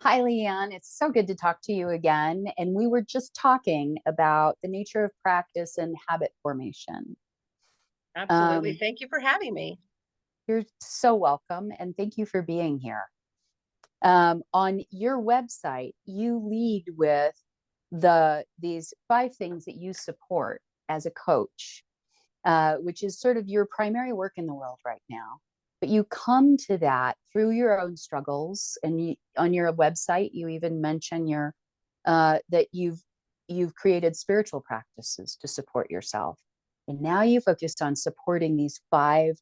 Hi, Leanne. It's so good to talk to you again. And we were just talking about the nature of practice and habit formation. Absolutely. Um, Thank you for having me. you're so welcome, and thank you for being here. On your website, you lead with these five things that you support as a coach, which is sort of your primary work in the world right now. But you come to that through your own struggles, and on your website, you even mention that you've created spiritual practices to support yourself, and now you focused on supporting these five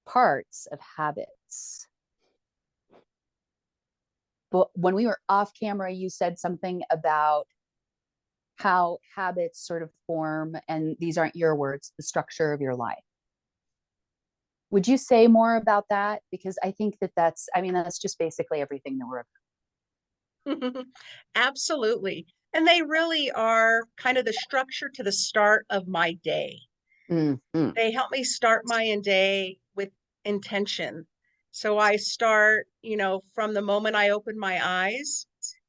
parts of habits. But when we were off camera, you said something about how habits sort of form, and these aren't your words, the structure of your life. Would you say more about that? Because I think that's just basically everything that we're. Absolutely. And they really are kind of the structure to the start of my day. Mm-hmm. They help me start my day with intention. So I start, from the moment I open my eyes.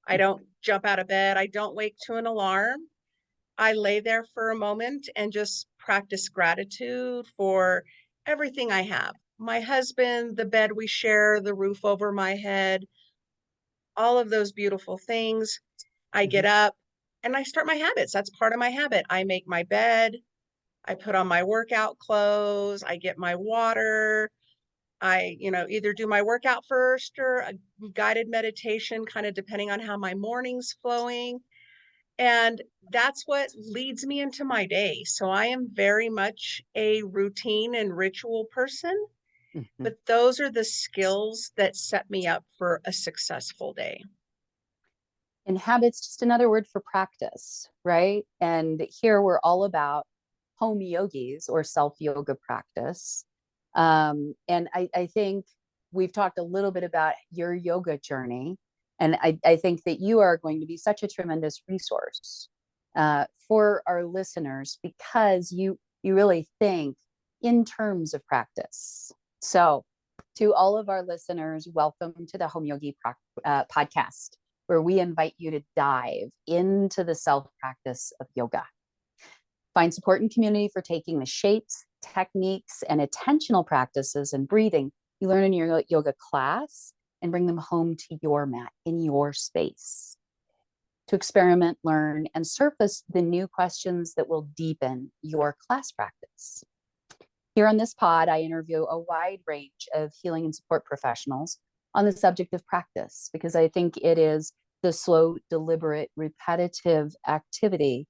I don't jump out of bed. I don't wake to an alarm. I lay there for a moment and just practice gratitude for everything I have. My husband, the bed we share, the roof over my head, all of those beautiful things. I Mm-hmm. get up and I start my habits. That's part of my habit. I make my bed, I put on my workout clothes, I get my water. I, either do my workout first or a guided meditation, kind of depending on how my morning's flowing. And that's what leads me into my day. So I am very much a routine and ritual person, Mm-hmm. but those are the skills that set me up for a successful day. And habits, just another word for practice, right? And here we're all about home yogis or self yoga practice. And I think we've talked a little bit about your yoga journey. And I think that you are going to be such a tremendous resource for our listeners because you really think in terms of practice. So, to all of our listeners, welcome to the Home Yogi podcast, where we invite you to dive into the self practice of yoga. Find support and community for taking the shapes, techniques, and attentional practices and breathing you learn in your yoga class and bring them home to your mat in your space to experiment, learn, and surface the new questions that will deepen your class practice. Here on this pod, I interview a wide range of healing and support professionals on the subject of practice because I think it is the slow, deliberate, repetitive activity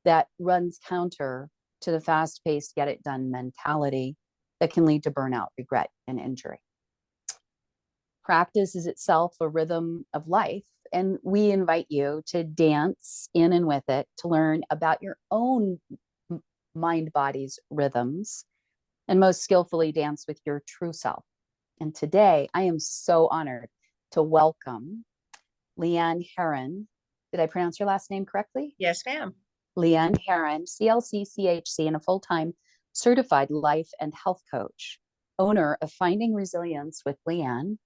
that runs counter to the fast paced, get it done mentality that can lead to burnout, regret, and injury. Practice is itself a rhythm of life, and we invite you to dance in and with it to learn about your own mind body's rhythms and most skillfully dance with your true self. And today I am so honored to welcome Leann Herron. Did I pronounce your last name correctly? Yes, ma'am. Leann Herron, CLC, CHC, and a full time certified life and health coach, owner of Finding Resilience with Leann,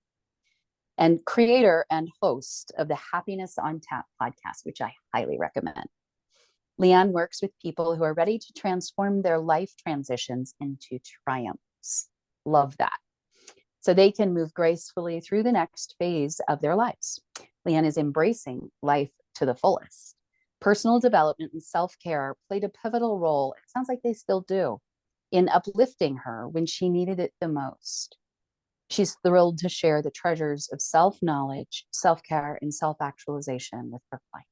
and creator and host of the Happiness on Tap podcast, which I highly recommend. Leann works with people who are ready to transform their life transitions into triumphs. Love that. So they can move gracefully through the next phase of their lives. Leann is embracing life to the fullest. Personal development and self care played a pivotal role, it sounds like they still do, in uplifting her when she needed it the most. She's thrilled to share the treasures of self knowledge, self care, and self actualization with her clients.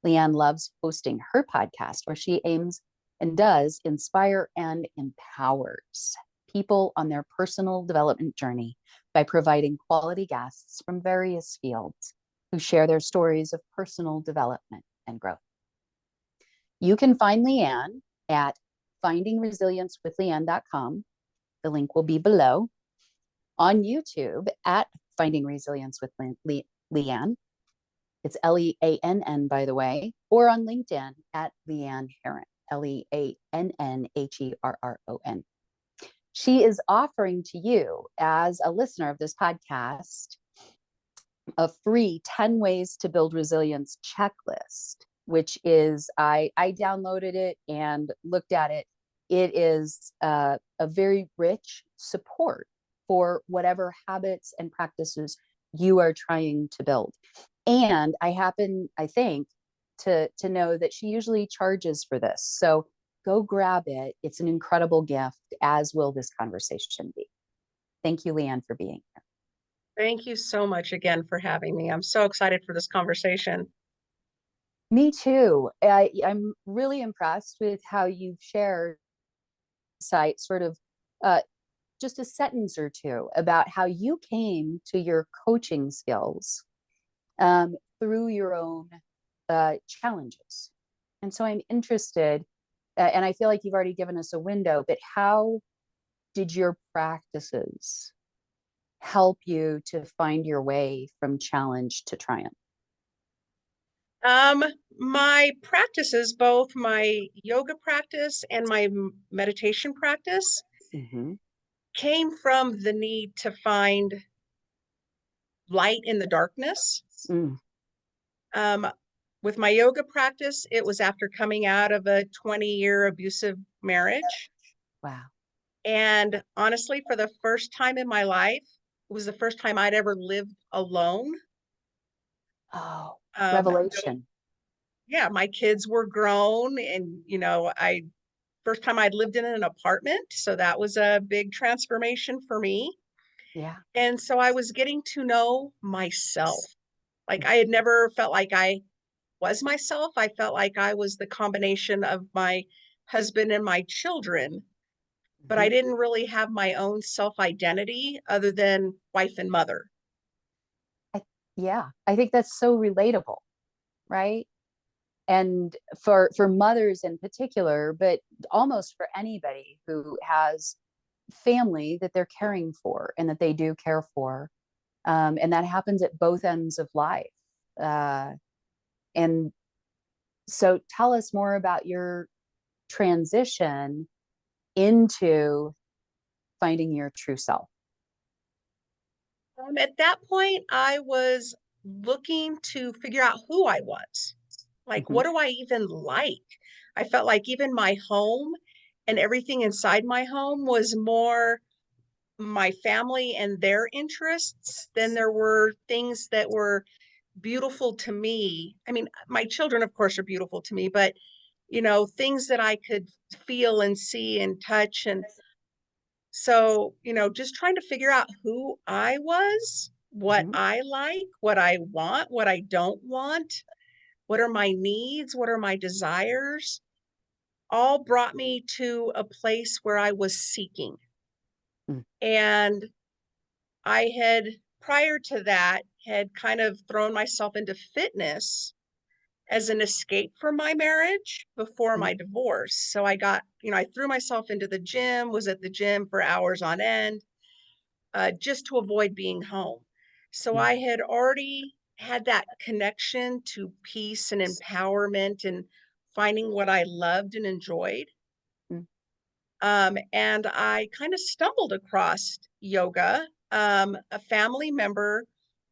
Leann loves hosting her podcast, where she aims and does inspire and empowers people on their personal development journey by providing quality guests from various fields who share their stories of personal development and growth. You can find Leann at findingresiliencewithleann.com. The link will be below. On YouTube at Finding Resilience with Leann. It's Leann, by the way, or on LinkedIn at Leann Herron, Leannherron. She is offering to you, as a listener of this podcast, a free 10 ways to build resilience checklist, which is, I downloaded it and looked at it. It is a very rich support for whatever habits and practices you are trying to build. And I happen, I think, to know that she usually charges for this. So go grab it. It's an incredible gift, as will this conversation be. Thank you, Leann, for being here. Thank you so much again for having me. I'm so excited for this conversation. Me too. I'm really impressed with how you've shared site sort of uh, just a sentence or two about how you came to your coaching skills through your own challenges. And so I'm interested, and I feel like you've already given us a window, but how did your practices help you to find your way from challenge to triumph? Um, my practices, both my yoga practice and my meditation practice, Mm-hmm. came from the need to find light in the darkness. Mm. Um, with my yoga practice, it was after coming out of a 20-year abusive marriage. Wow. And honestly, for the first time in my life, it was the first time I'd ever lived alone. Oh, No, revelation. yeah, my kids were grown, and I first time I'd lived in an apartment, so that was a big transformation for me. Yeah. And so I was getting to know myself. Like I had never felt like I was myself. I felt like I was the combination of my husband and my children, but I Mm-hmm. didn't really have my own self identity other than wife and mother. I, yeah, I think that's so relatable, right? And for mothers in particular, but almost for anybody who has family that they're caring for and that they do care for, and that happens at both ends of life. Uh, and so, tell us more about your transition into finding your true self. At that point, I was looking to figure out who I was. Like, Mm-hmm. what do I even like? I felt like even my home and everything inside my home was more my family and their interests than there were things that were beautiful to me. I mean, my children, of course, are beautiful to me, but things that I could feel and see and touch. And so, just trying to figure out who I was, what Mm-hmm. I like, what I want, what I don't want, what are my needs, what are my desires, all brought me to a place where I was seeking. And I had, prior to that, had kind of thrown myself into fitness as an escape from my marriage before Mm-hmm. my divorce. So I threw myself into the gym, was at the gym for hours on end, just to avoid being home. So I had already had that connection to peace and empowerment and finding what I loved and enjoyed. Mm-hmm. And I kind of stumbled across yoga. A family member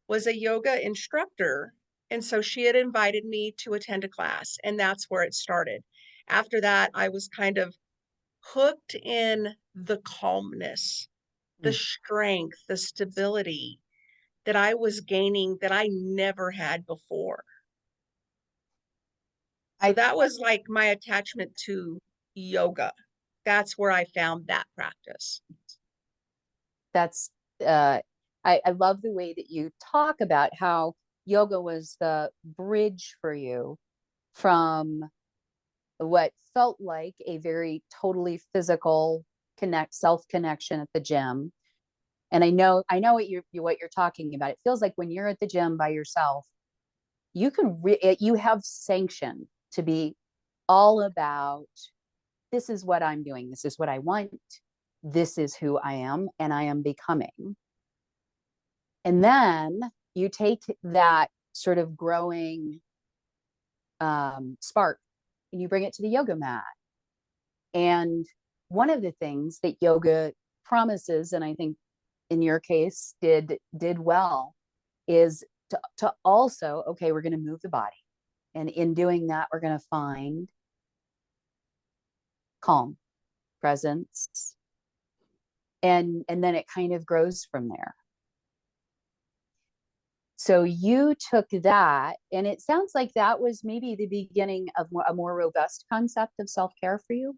was a yoga instructor. And so she had invited me to attend a class, and that's where it started. After that, I was kind of hooked in the calmness, the strength, the stability that I was gaining that I never had before. So I that was like my attachment to yoga. That's where I found that practice. that's uh, I love the way that you talk about how yoga was the bridge for you from what felt like a very totally physical self connection at the gym. And I know what you're talking about. It feels like when you're at the gym by yourself, you have sanction to be all about, this is what I'm doing, this is what I want, this is who I am, and I am becoming. And then you take that sort of growing spark and you bring it to the yoga mat. And one of the things that yoga promises, and I think in your case did well, is to also, okay, we're going to move the body. And in doing that, we're going to find calm, presence, and then it kind of grows from there. So you took that, and it sounds like that was maybe the beginning of a more robust concept of self-care for you.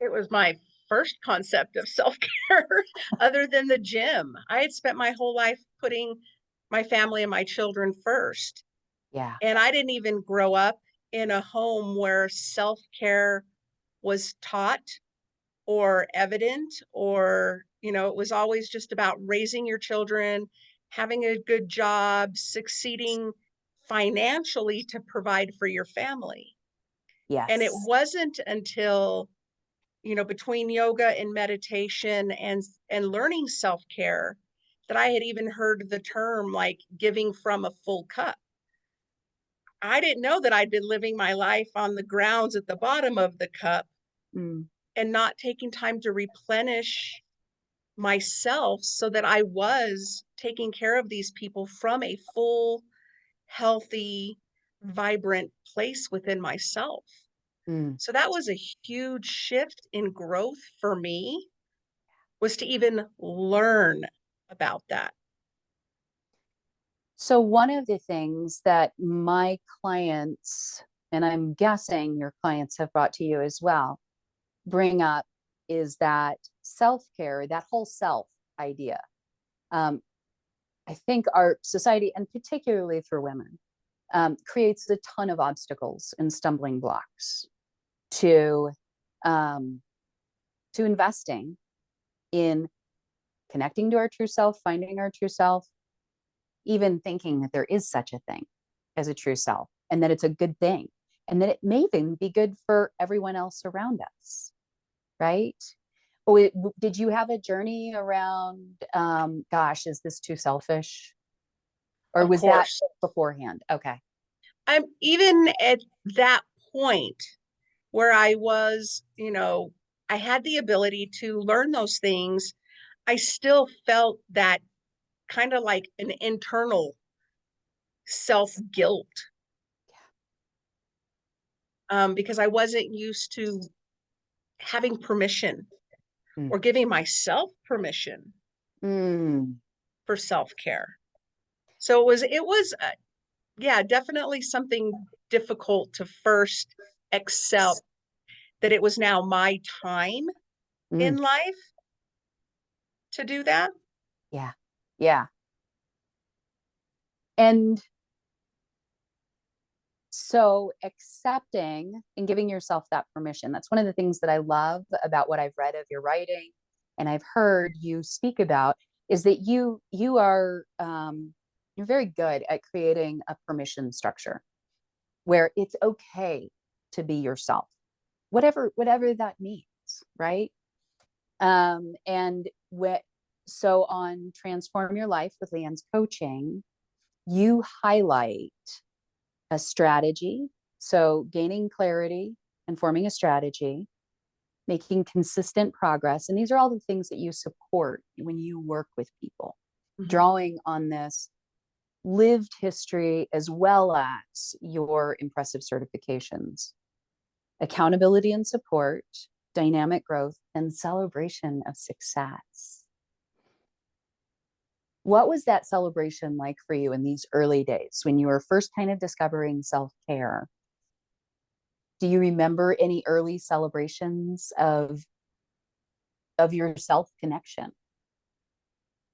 It was my first concept of self-care other than the gym. I had spent my whole life putting my family and my children first. Yeah. And I didn't even grow up in a home where self-care was taught or evident, or, it was always just about raising your children, having a good job, succeeding financially to provide for your family. And it Yes. wasn't until, between yoga and meditation and learning self-care that I had even heard the term like giving from a full cup. I didn't know that I'd been living my life on the grounds at the bottom of the cup Mm, and not taking time to replenish myself so that I was taking care of these people from a full, healthy, vibrant place within myself. mm. So that was a huge shift in growth for me, was to even learn about that. So one of the things that my clients, and I'm guessing your clients have brought to you as well, bring up is that self-care, that whole self idea. Um, I think our society, and particularly for women, creates a ton of obstacles and stumbling blocks to um, to investing in connecting to our true self, finding our true self, even thinking that there is such a thing as a true self, and that it's a good thing, and that it may even be good for everyone else around us, right? Oh, did you have a journey around, gosh, is this too selfish? Or Of was that course, beforehand? Okay. I'm even at that point where I was, I had the ability to learn those things. I still felt that kind of like an internal self guilt, because I wasn't used to having permission Mm. or giving myself permission Mm. for self care. So it was, yeah, definitely something difficult to first accept that it was now my time in Mm. life to do that. Yeah. Yeah. And so accepting and giving yourself that permission, that's one of the things that I love about what I've read of your writing and I've heard you speak about, is that you are you're very good at creating a permission structure where it's okay to be yourself, whatever that means, right? And what so on Transform Your Life with Leann's coaching, you highlight a strategy. So gaining clarity and forming a strategy, making consistent progress. And these are all the things that you support when you work with people, Mhm. drawing on this lived history as well as your impressive certifications, accountability and support, dynamic growth, and celebration of success. What was that celebration like for you in these early days when you were first kind of discovering self care? Do you remember any early celebrations of your self connection?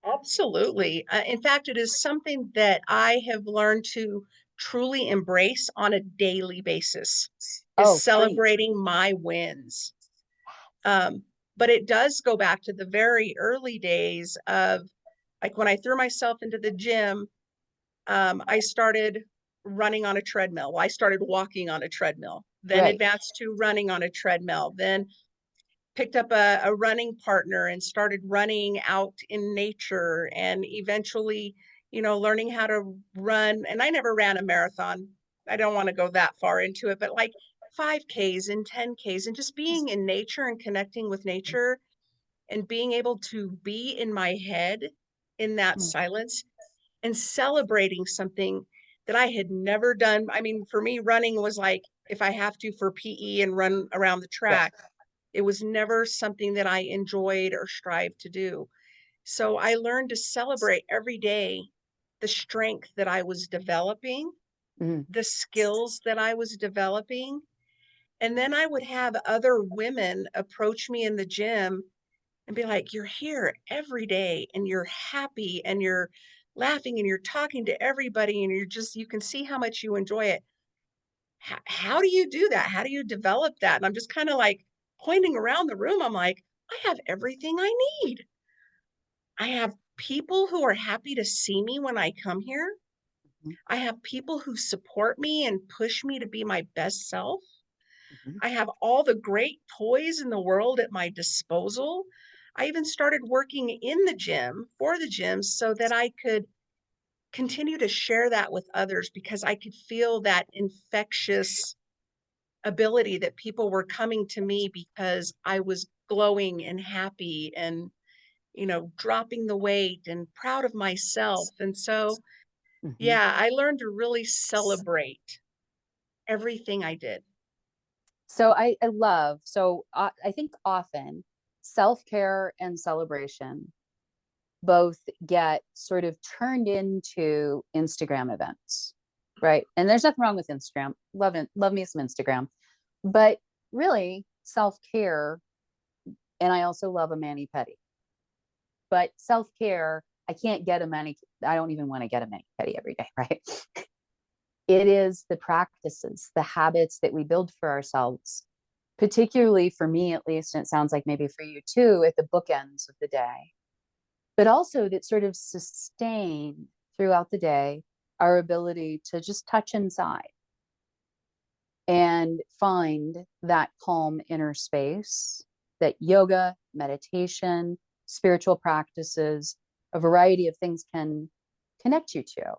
Absolutely. In fact, it is something that I have learned to truly embrace on a daily basis, is Oh, preach. celebrating my wins. Um, but it does go back to the very early days of like when I threw myself into the gym. I started running on a treadmill. Well, I started walking on a treadmill, then Right. advanced to running on a treadmill, then picked up a running partner and started running out in nature, and eventually, learning how to run. And I never ran a marathon. I don't want to go that far into it, but like 5Ks and 10Ks, and just being in nature and connecting with nature and being able to be in my head in that Mm. silence and celebrating something that I had never done. I mean, for me, running was like if I have to for PE and run around the Right. track, it was never something that I enjoyed or strived to do. So I learned to celebrate every day the strength that I was developing, Mhm. the skills that I was developing. And then I would have other women approach me in the gym and be like, "You're here every day and you're happy and you're laughing and you're talking to everybody and you can see how much you enjoy it. How do you do that? How do you develop that?" And I'm just kind of like pointing around the room. I'm like, I have everything I need. I have people who are happy to see me when I come here. Mhm. I have people who support me and push me to be my best self. Mhm. I have all the great toys in the world at my disposal. I even started working in the gym for the gym so that I could continue to share that with others because I could feel that infectious ability that people were coming to me because I was glowing and happy and, dropping the weight and proud of myself. And so, Mhm. yeah, I learned to really celebrate everything I did. So I love, so I think often self-care and celebration both get sort of turned into Instagram events, right? And there's nothing wrong with Instagram. Love me some Instagram. But really, self-care, and I also love a mani-pedi. But self-care, I can't get a mani, I don't even want to get a mani-pedi every day, right? It is the practices, the habits that we build for ourselves, particularly for me at least, and it sounds like maybe for you too, at the bookends of the day, but also that sort of sustain throughout the day our ability to just touch inside and find that calm inner space that yoga, meditation, spiritual practices, a variety of things can connect you to,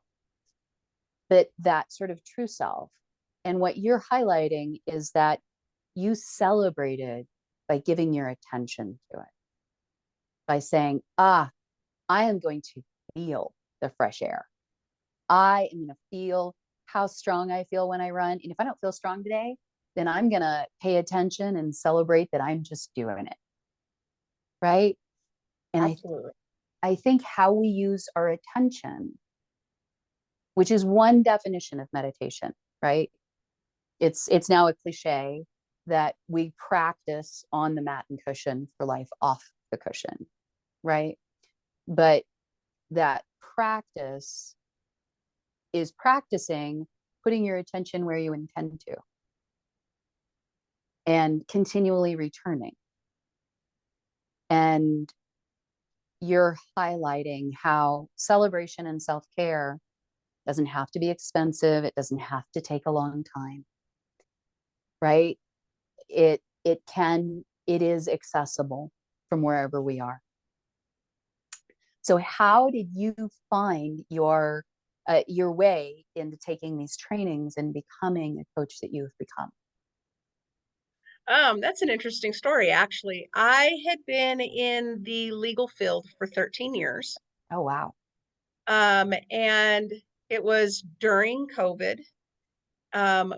but that sort of true self. And what you're highlighting is that you celebrated by giving your attention to it, by saying, I am going to feel the fresh air. I am going to feel how strong I feel when I run. And if I don't feel strong today, then I'm going to pay attention and celebrate that I'm just doing it. Right. And Absolutely. I think how we use our attention, which is one definition of meditation, right? It's now a cliche that we practice on the mat and cushion for life off the cushion, right? But that practice is practicing putting your attention where you intend to and continually returning. And you're highlighting how celebration and self-care doesn't have to be expensive. It doesn't have to take a long time, right? It is accessible from wherever we are. So how did you find your way into taking these trainings and becoming a coach that you've become? That's an interesting story, actually. I had been in the legal field for 13 years. Oh, wow. And it was during COVID. Um,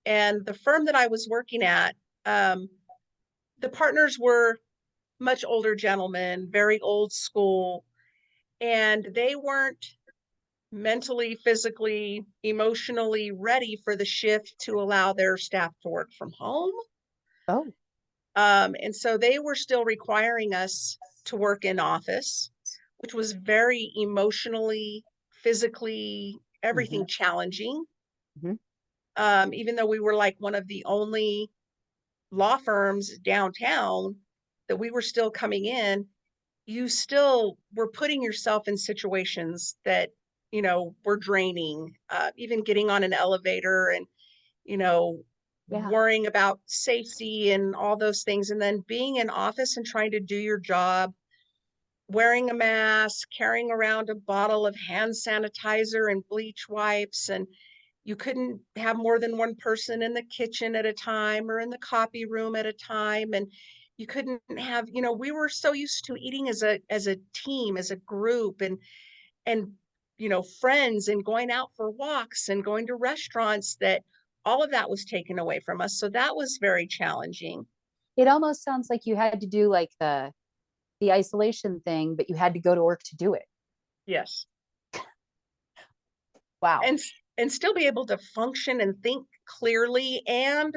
and the firm that I was working at, um, the partners were much older gentlemen, very old school, and they weren't mentally, physically, emotionally ready for the shift to allow their staff to work from home. Oh. And so they were still requiring us to work in office, which was very emotionally, physically, Mm-hmm. everything challenging. Mm-hmm. Even though we were like one of the only law firms downtown that we were still coming in, you still were putting yourself in situations that, were draining, even getting on an elevator and, you know, Yeah. worrying about safety and all those things. And then being in office and trying to do your job, wearing a mask, carrying around a bottle of hand sanitizer and bleach wipes. And you couldn't have more than one person in the kitchen at a time or in the copy room at a time. And you couldn't have, we were so used to eating as a team, as a group. And friends and going out for walks and going to restaurants, that all of that was taken away from us. So that was very challenging. It almost sounds like you had to do like the isolation thing, but you had to go to work to do it. Yes. Wow. and and still be able to function and think clearly and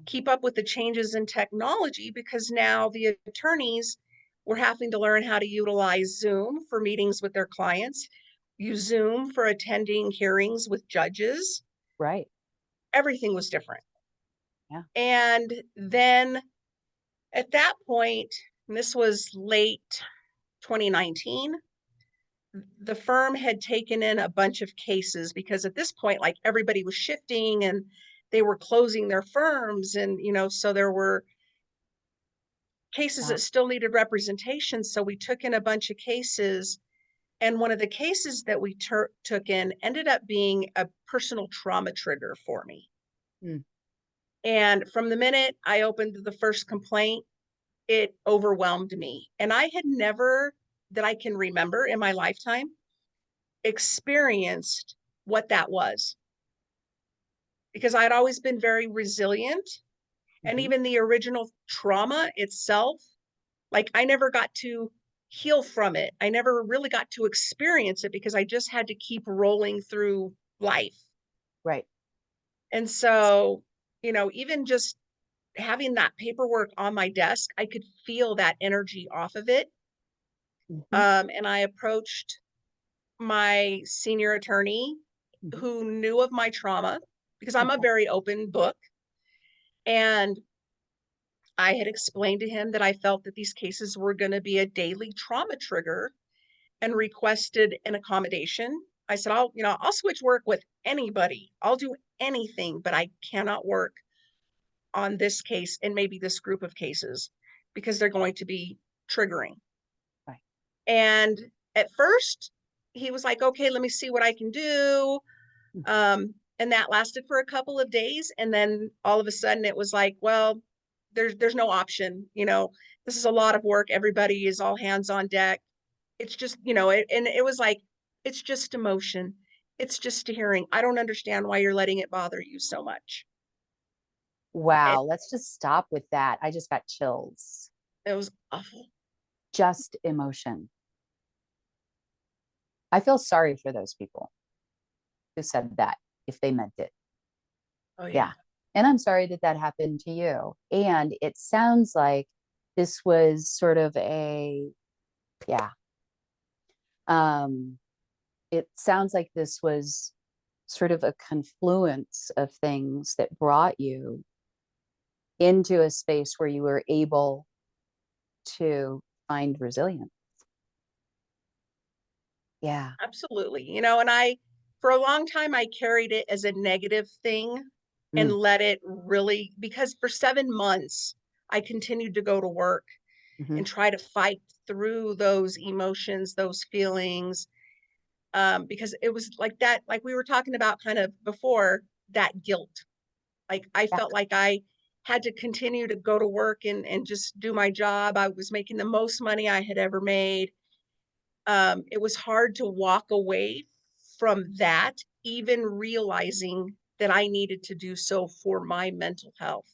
keep up with the changes in technology, because now the attorneys were having to learn how to utilize Zoom for meetings with their clients, use Zoom for attending hearings with judges. Right. Everything was different. Yeah. And then at that point, and this was late 2019, the firm had taken in a bunch of cases, because at this point, like, everybody was shifting and they were closing their firms, and so there were cases Yeah. that still needed representation. So we took in a bunch of cases, and one of the cases that we took in ended up being a personal trauma trigger for me. Mm. And from the minute I opened the first complaint, it overwhelmed me. And I had never, that I can remember in my lifetime, experienced what that was, because I'd always been very resilient. And Mm-hmm. even the original trauma itself, like, I never got to heal from it. I never really got to experience it, because I just had to keep rolling through life. Right. And so, even just having that paperwork on my desk, I could feel that energy off of it. Mm-hmm. And I approached my senior attorney, Mm-hmm. who knew of my trauma, because I'm a very open book. And I had explained to him that I felt that these cases were going to be a daily trauma trigger, and requested an accommodation. I said, I'll switch work with anybody. I'll do anything, but I cannot work on this case and maybe this group of cases, because they're going to be triggering. Right. And at first, he was like, okay, let me see what I can do. And that lasted for a couple of days. And then all of a sudden it was like, well, there's no option. This is a lot of work. Everybody is all hands on deck. It's just, and it was like, it's just emotion. It's just a hearing. I don't understand why you're letting it bother you so much. It, Wow. Let's just stop with that. I just got chills. it was awful. Just emotion. I feel sorry for those people who said that if they meant it. Oh, yeah. Yeah. And I'm sorry that that happened to you. And it sounds like this was sort of yeah. Um, it sounds like this was sort of a confluence of things that brought you into a space where you were able to find resilience. Yeah. Absolutely. And for a long time, I carried it as a negative thing and Mm. let it really, because for 7 months, I continued to go to work Hmm. and try to fight through those emotions, those feelings, because it was like that, like we were talking about kind of before, that guilt. Like, I Yeah. felt like I had to continue to go to work and just do my job. I was making the most money I had ever made. It was hard to walk away from that, even realizing that I needed to do so for my mental health.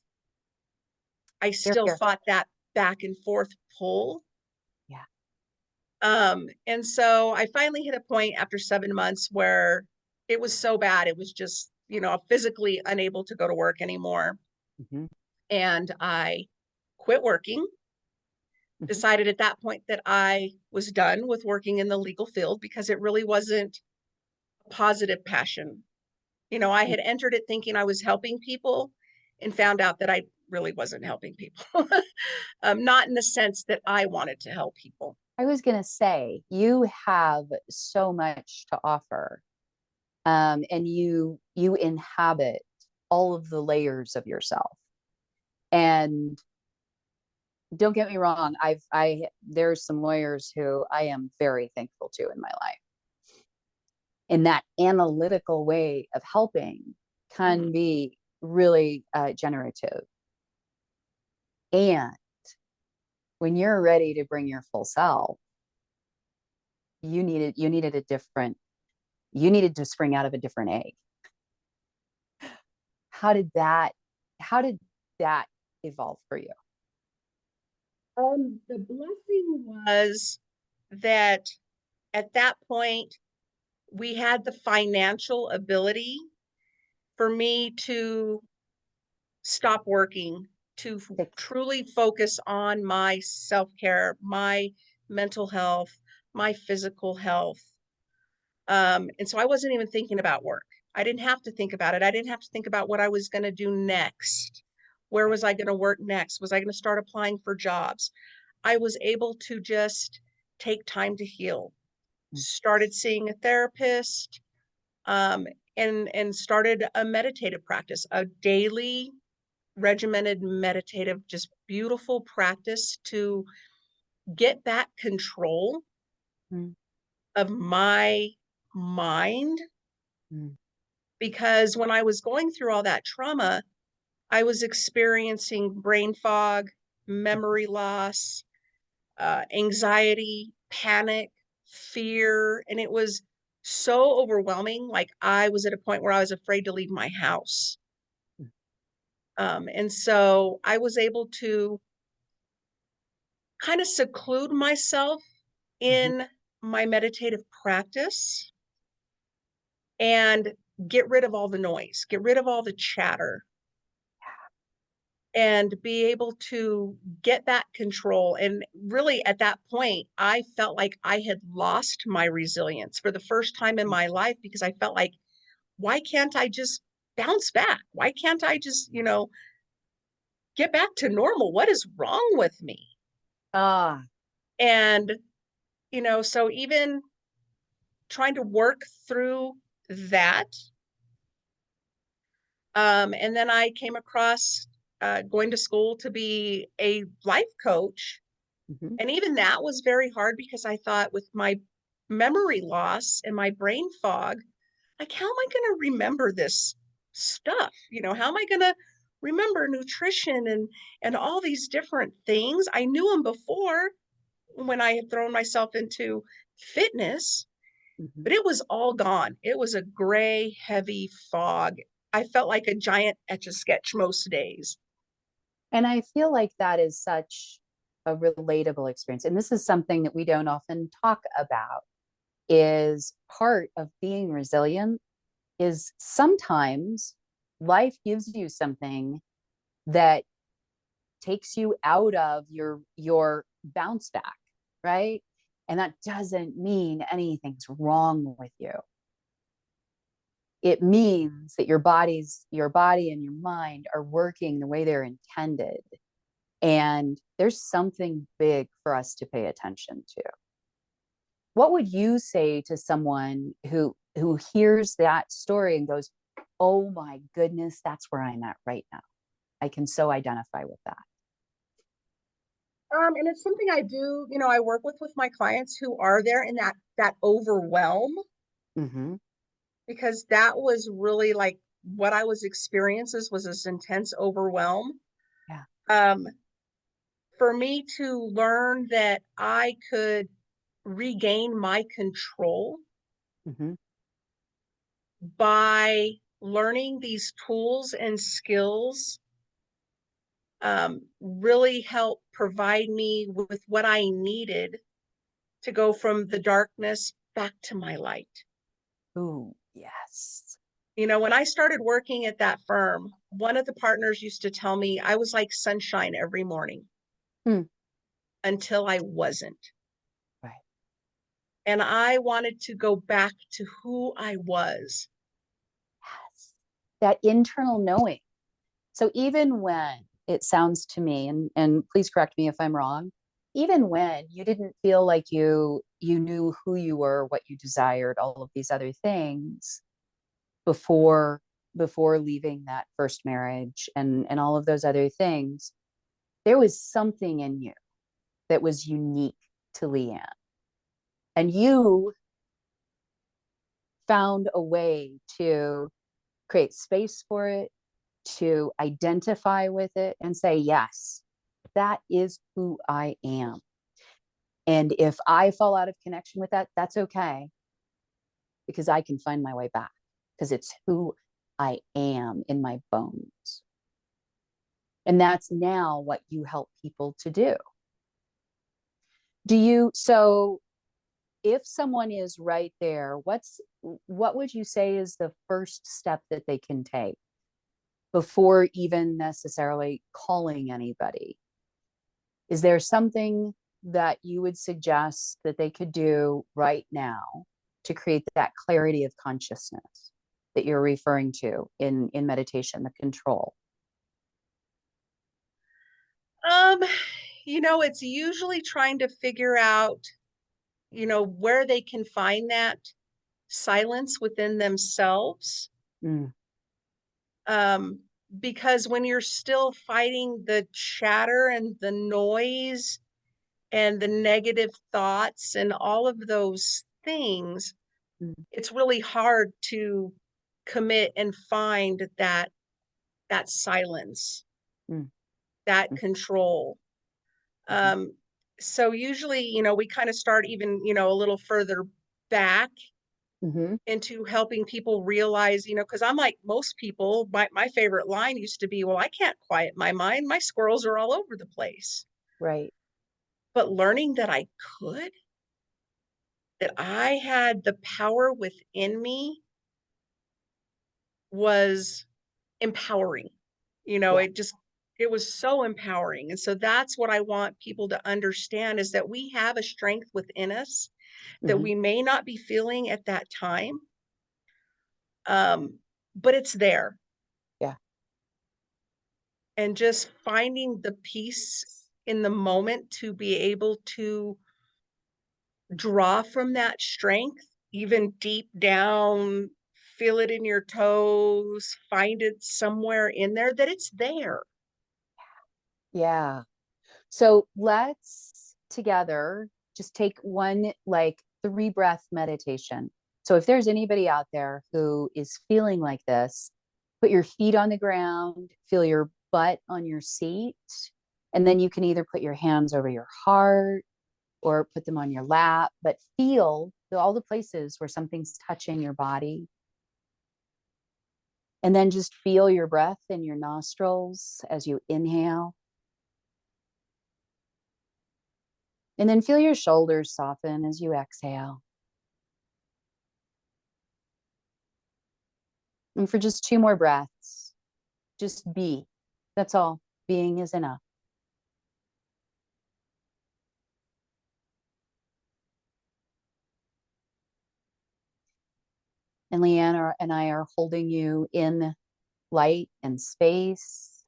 I Here, still here. fought that back and forth pull. Yeah. And so I finally hit a point after 7 months where it was so bad. It was just, physically unable to go to work anymore. Hmm. And I quit working, Hmm. decided at that point that I was done with working in the legal field, because it really wasn't a positive passion. I had entered it thinking I was helping people, and found out that I really wasn't helping people. Not in the sense that I wanted to help people. I was going to say, you have so much to offer, and you inhabit all of the layers of yourself. And don't get me wrong, there's some lawyers who I am very thankful to in my life. And that analytical way of helping can Mhm. be really generative. And when you're ready to bring your full self, you needed a different You needed to spring out of a different egg. How did that, how did that evolve for you? The blessing was that at that point, we had the financial ability for me to stop working, to truly focus on my self-care, my mental health, my physical health. And so I wasn't even thinking about work. I didn't have to think about it. I didn't have to think about what I was going to do next. Where was I going to work next? Was I going to start applying for jobs? I was able to just take time to heal. Started seeing a therapist, um, and started a meditative practice, a daily regimented meditative, just beautiful practice to get back control Mm, of my mind. mm, Because when I was going through all that trauma, I was experiencing brain fog, memory loss, anxiety, panic, fear, and it was so overwhelming. Like I was at a point where I was afraid to leave my house. mm, And so I was able to kind of seclude myself mhm. in my meditative practice and get rid of all the noise, get rid of all the chatter, and be able to get that control. And really, at that point, I felt like I had lost my resilience for the first time in my life because I felt like, why can't I just bounce back? Why can't I just, get back to normal? What is wrong with me? Ah, And, so even trying to work through that. And then I came across going to school to be a life coach. mhm, And even that was very hard because I thought with my memory loss and my brain fog, like, how am I going to remember this stuff? How am I going to remember nutrition and all these different things? I knew them before when I had thrown myself into fitness, mhm. but it was all gone. It was a gray, heavy fog. I felt like a giant etch a sketch most days. And I feel like that is such a relatable experience. And this is something that we don't often talk about, is part of being resilient is sometimes life gives you something that takes you out of your bounce back, right? And that doesn't mean anything's wrong with you. It means that your body and your mind are working the way they're intended. And there's something big for us to pay attention to. What would you say to someone who hears that story and goes, "Oh my goodness, that's where I'm at right now. I can so identify with that." And it's something I do, I work with my clients who are there in that overwhelm, Mm-hmm. because that was really like what I was experiencing was this intense overwhelm. Yeah. Um, for me to learn that I could regain my control Mm-hmm. by learning these tools and skills, really helped provide me with what I needed to go from the darkness back to my light. Ooh, yes. When I started working at that firm, one of the partners used to tell me I was like sunshine every morning Hmm. until I wasn't. Right. And I wanted to go back to who I was. Yes. That internal knowing. So even when it sounds to me, and please correct me if I'm wrong, even when you didn't feel like you knew who you were, what you desired, all of these other things before leaving that first marriage and all of those other things, there was something in you that was unique to Leann. And you found a way to create space for it, to identify with it and say, yes, that is who I am. And if I fall out of connection with that, that's okay, because I can find my way back because it's who I am in my bones. And that's now what you help people to do. So if someone is right there, what would you say is the first step that they can take before even necessarily calling anybody? Is there something that you would suggest that they could do right now to create that clarity of consciousness that you're referring to in meditation, the control? Um, it's usually trying to figure out, where they can find that silence within themselves. Mm, Um, because when you're still fighting the chatter and the noise and the negative thoughts and all of those things, mm, it's really hard to commit and find that silence, mm, that mm, control. mhm, Um, so usually, we kind of start even, a little further back mhm. into helping people realize, because I'm like most people, my favorite line used to be, well, I can't quiet my mind. My squirrels are all over the place. Right. But learning that I could, that I had the power within me was empowering. Yeah. It was so empowering. And so that's what I want people to understand is that we have a strength within us that Hmm. we may not be feeling at that time. Um, but it's there. Yeah. And just finding the peace in the moment to be able to draw from that strength, even deep down, feel it in your toes, find it somewhere in there that it's there. Yeah. So let's together just take one like 3 breath meditation. So if there's anybody out there who is feeling like this, put your feet on the ground, feel your butt on your seat, and then you can either put your hands over your heart or put them on your lap, but feel all the places where something's touching your body. And then just feel your breath in your nostrils as you inhale. And then feel your shoulders soften as you exhale. And for just 2 more breaths, just be. That's all. Being is enough. And and I are holding you in light and space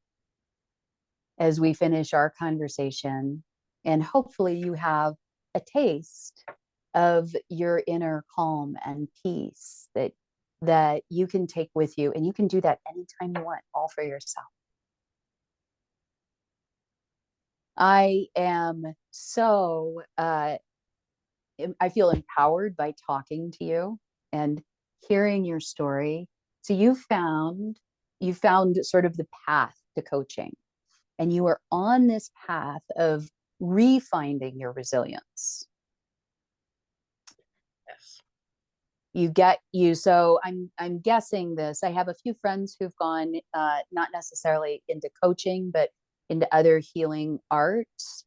as we finish our conversation. And hopefully, you have a taste of your inner calm and peace that you can take with you, and you can do that anytime you want, all for yourself. I am so I feel empowered by talking to you and hearing your story. So you found sort of the path to coaching, and you are on this path of refinding your resilience. Yes. So I'm guessing this. I have a few friends who've gone not necessarily into coaching, but into other healing arts.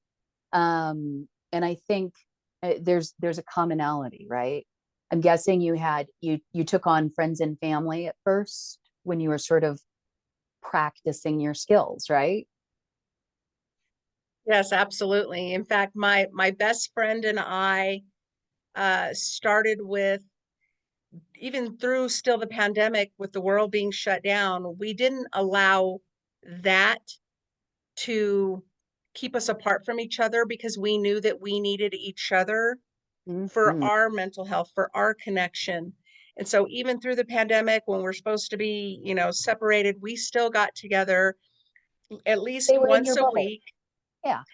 And I think there's a commonality, right? I'm guessing you took on friends and family at first when you were sort of practicing your skills, right? Yes, absolutely. In fact, my best friend and I started with, even through still the pandemic with the world being shut down, we didn't allow that to keep us apart from each other because we knew that we needed each other for Mm-hmm. our mental health, for our connection. And so even through the pandemic, when we're supposed to be, separated, we still got together at They least were in once your a bubble. week, Yeah.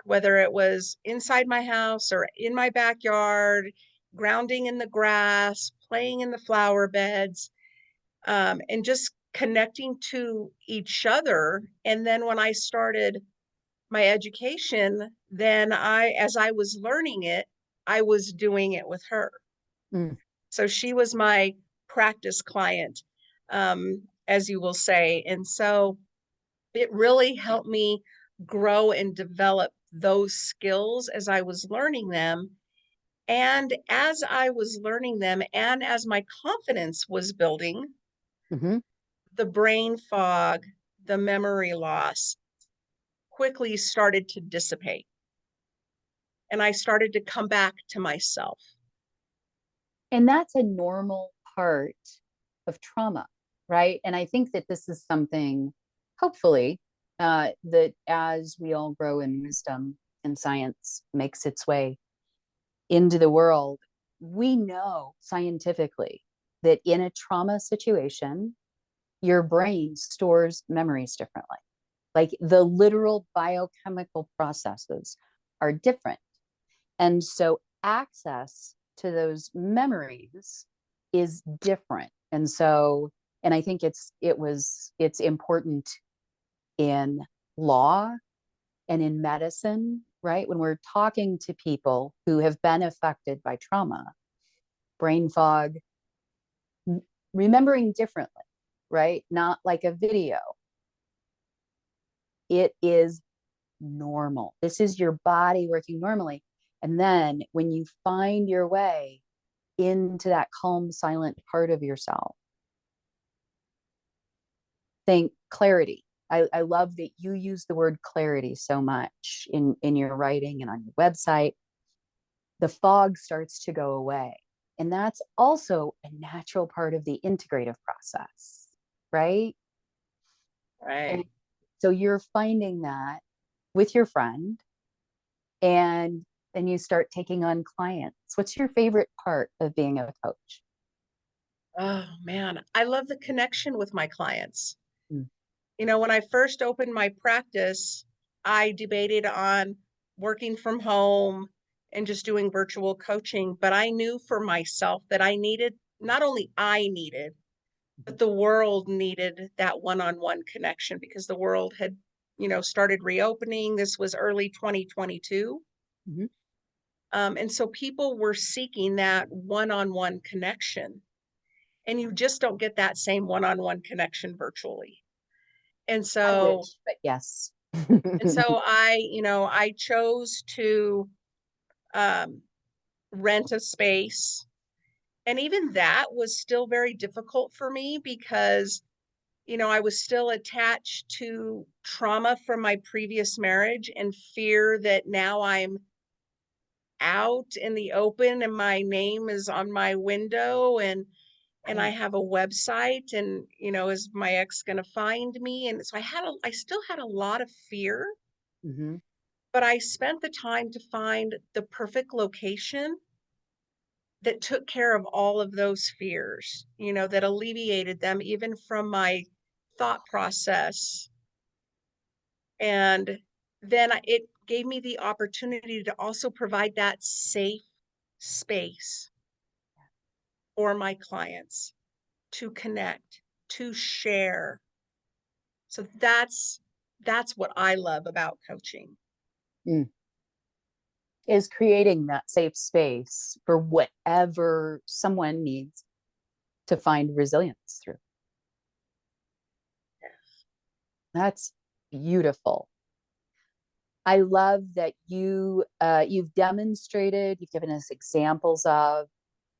whether it was inside my house or in my backyard, grounding in the grass, playing in the flower beds, and just connecting to each other. And then when I started my education, then as I was learning it, I was doing it with her. Mm. So she was my practice client, as you will say. And so it really helped me grow and develop those skills as I was learning them. And as I was learning them, and as my confidence was building, Hmm. the brain fog, the memory loss quickly started to dissipate. And I started to come back to myself. And that's a normal part of trauma, right? And I think that this is something, hopefully, that as we all grow in wisdom and science makes its way into the world, we know scientifically that in a trauma situation, your brain stores memories differently. Like the literal biochemical processes are different. And so access to those memories is different. And so, and I think it's important in law and in medicine, right? When we're talking to people who have been affected by trauma, brain fog, remembering differently, right? Not like a video. It is normal. This is your body working normally. And then when you find your way into that calm, silent part of yourself, think clarity. I love that you use the word clarity so much in your writing and on your website. The fog starts to go away. And that's also a natural part of the integrative process, right? And Right. so you're finding that with your friend, and then you start taking on clients. What's your favorite part of being a coach? Oh man, I love the connection with my clients. Mm. When I first opened my practice, I debated on working from home and just doing virtual coaching, but I knew for myself that not only I needed, but the world needed that one-on-one connection because the world had, started reopening. This was early 2022. Mhm. And so people were seeking that one-on-one connection, and you just don't get that same one-on-one connection virtually. And I so wish, but yes. and so I chose to um, rent a space. And even that was still very difficult for me because, I was still attached to trauma from my previous marriage and fear that now I'm out in the open and my name is on my window and I Right. have a website and is my ex going to find me? And so I still had a lot of fear, Mhm. but I spent the time to find the perfect location that took care of all of those fears, that alleviated them even from my thought process. And then it gave me the opportunity to also provide that safe space for my clients to connect, to share. So that's what I love about coaching. Mm. Is creating that safe space for whatever someone needs to find resilience through. That's beautiful. I love that you've demonstrated, you've given us examples of,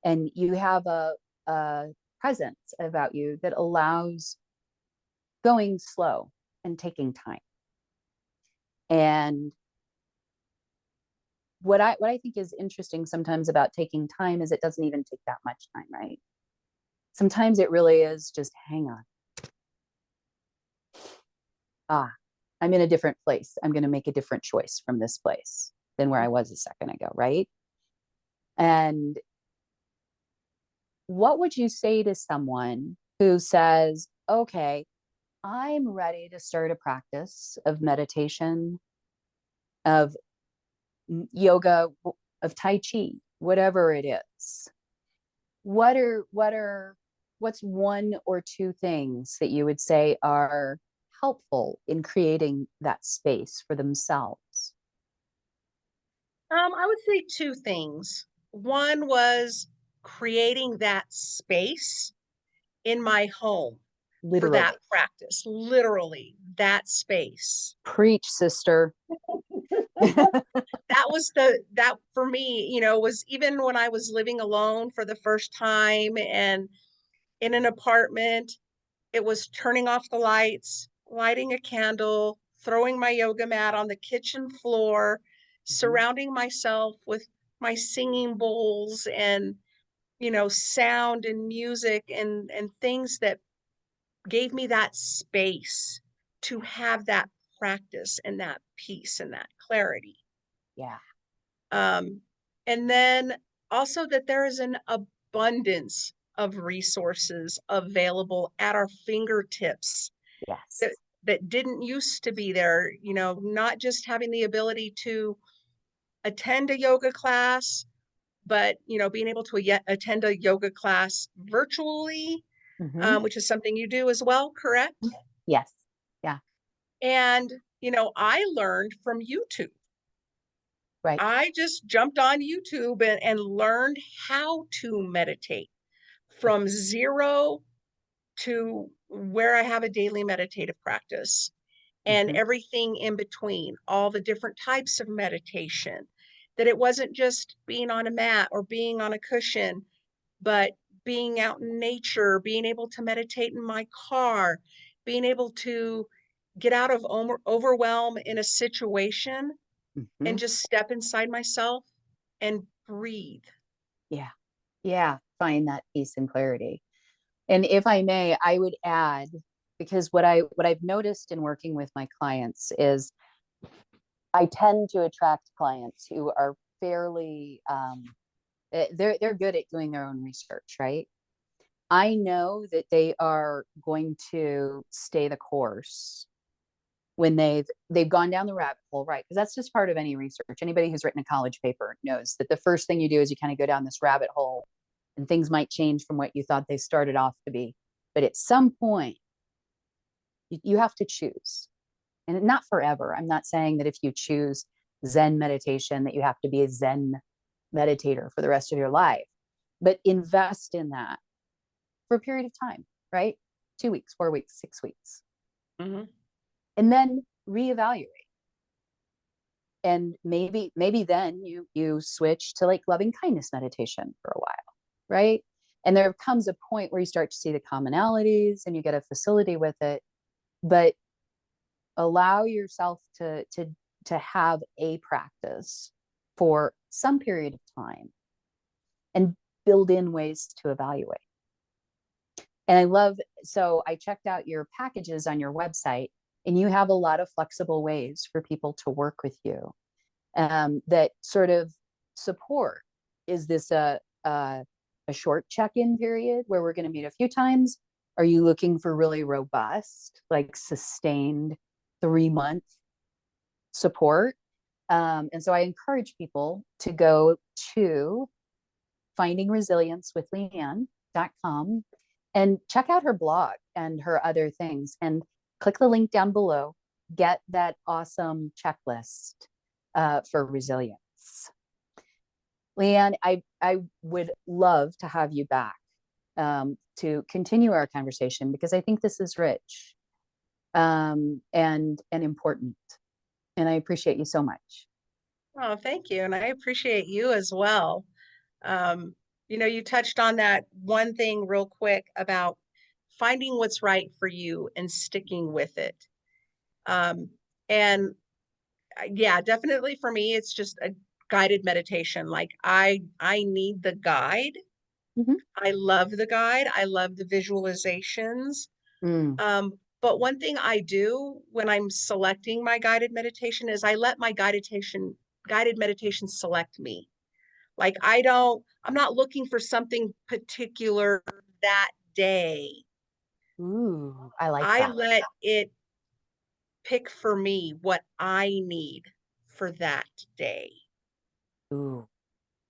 and you have a presence about you that allows going slow and taking time. And what I think is interesting sometimes about taking time is it doesn't even take that much time, right? Sometimes it really is just hang on. Ah, I'm in a different place. I'm going to make a different choice from this place than where I was a second ago, right? And what would you say to someone who says, okay, I'm ready to start a practice of meditation, of yoga, of Tai Chi, whatever it is? What's one or two things that you would say are helpful in creating that space for themselves? I would say two things. One was creating that space in my home for that Literally. practice, literally that space. Preach, sister. That was that for me, was even when I was living alone for the first time and in an apartment, it was turning off the lights, lighting a candle, throwing my yoga mat on the kitchen floor, Mhm. surrounding myself with my singing bowls and, sound and music and things that gave me that space to have that practice and that peace and that clarity. Yeah. Um, and then also that there is an abundance of resources available at our fingertips that, Yes. that didn't used to be there, not just having the ability to attend a yoga class, but, being able to attend a yoga class virtually, Hmm. which is something you do as well, correct? Yes. Yeah. And, I learned from YouTube. Right. I just jumped on YouTube and learned how to meditate from zero to where I have a daily meditative practice and Hmm. everything in between, all the different types of meditation, that it wasn't just being on a mat or being on a cushion, but being out in nature, being able to meditate in my car, being able to get out of overwhelm in a situation Hmm. and just step inside myself and breathe. Yeah. Yeah. Find that peace and clarity. And if I may, I would add, because what I've noticed in working with my clients is I tend to attract clients who are fairly they're good at doing their own research, right? I know that they are going to stay the course when they've gone down the rabbit hole, right? Because that's just part of any research. Anybody who's written a college paper knows that the first thing you do is you kind of go down this rabbit hole and things might change from what you thought they started off to be. But at some point, you have to choose. And not forever. I'm not saying that if you choose Zen meditation, that you have to be a Zen meditator for the rest of your life, but invest in that for a period of time, right? 2 weeks, 4 weeks, 6 weeks, Mm-hmm. and then reevaluate. And maybe then you switch to like loving kindness meditation for a while, right? And there comes a point where you start to see the commonalities and you get a facility with it, but allow yourself to have a practice for some period of time and build in ways to evaluate. And I love, so I checked out your packages on your website, and you have a lot of flexible ways for people to work with you that sort of support. Is this a short check-in period where we're going to meet a few times? Are you looking for really robust, like sustained 3 month support? And so I encourage people to go to findingresilience with Leann.com and check out her blog and her other things and click the link down below. Get that awesome checklist for resilience. Leann, I would love to have you back to continue our conversation because I think this is rich and important. And I appreciate you so much. Oh, thank you. And I appreciate you as well. Um, you touched on that one thing real quick about finding what's right for you and sticking with it. Um, and yeah, definitely for me, it's just a guided meditation. Like I need the guide. Mm-hmm. I love the guide. I love the visualizations. Mm. But one thing I do when I'm selecting my guided meditation is I let my guided meditation select me. Like I'm not looking for something particular that day. Ooh, I like I that. let it pick for me what I need for that day. Ooh,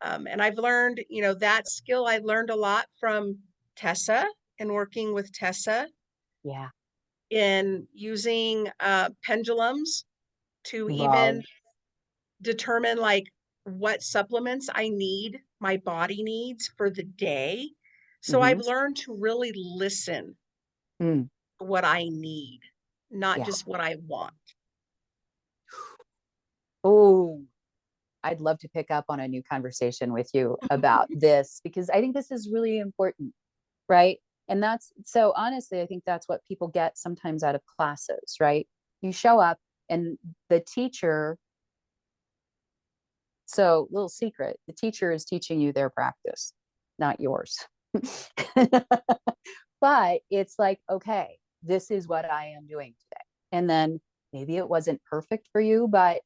And I've learned, that skill I learned a lot from Tessa and working with Tessa yeah. in using pendulums to Love. even determine like what supplements I need, my body needs for the day. So I've Hmm. learned to really listen Mm, to what I need, not yeah. just what I want. Oh, I'd love to pick up on a new conversation with you about this because I think this is really important, right? And that's so honestly, I think that's what people get sometimes out of classes, right? You show up and the teacher, so little secret, the teacher is teaching you their practice, not yours. But it's like, okay, this is what I am doing today. And then maybe it wasn't perfect for you, but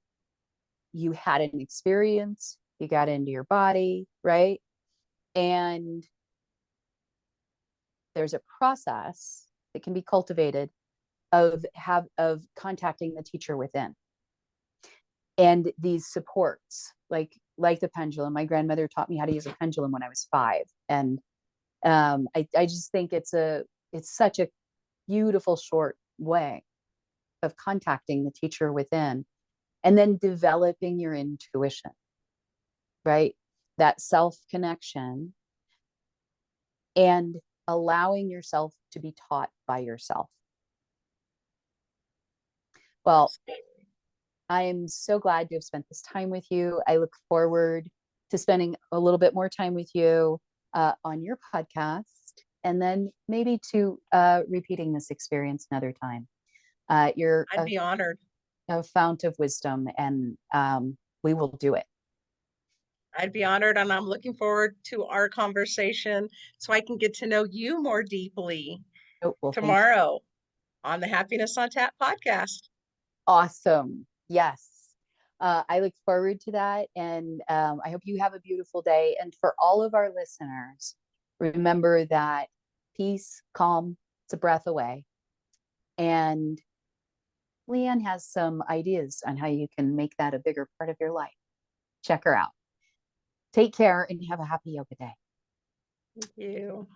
you had an experience, you got into your body, right? And there's a process that can be cultivated of contacting the teacher within. And these supports, like the pendulum. My grandmother taught me how to use a pendulum when I was 5. And I just think it's such a beautiful short way of contacting the teacher within and then developing your intuition, right? That self connection and allowing yourself to be taught by yourself. Well, I'm so glad to have spent this time with you. I look forward to spending a little bit more time with you on your podcast and then maybe to repeating this experience another time. You're I'd be honored. a fount of wisdom, and we will do it. I'd be honored, and I'm looking forward to our conversation so I can get to know you more deeply Oh, well, thank you. tomorrow on the Happiness on Tap podcast. Awesome. Yes. I look forward to that. And I hope you have a beautiful day. And for all of our listeners, remember that peace, calm, it's a breath away. And Leann has some ideas on how you can make that a bigger part of your life. Check her out. Take care and have a happy yoga day. Thank you.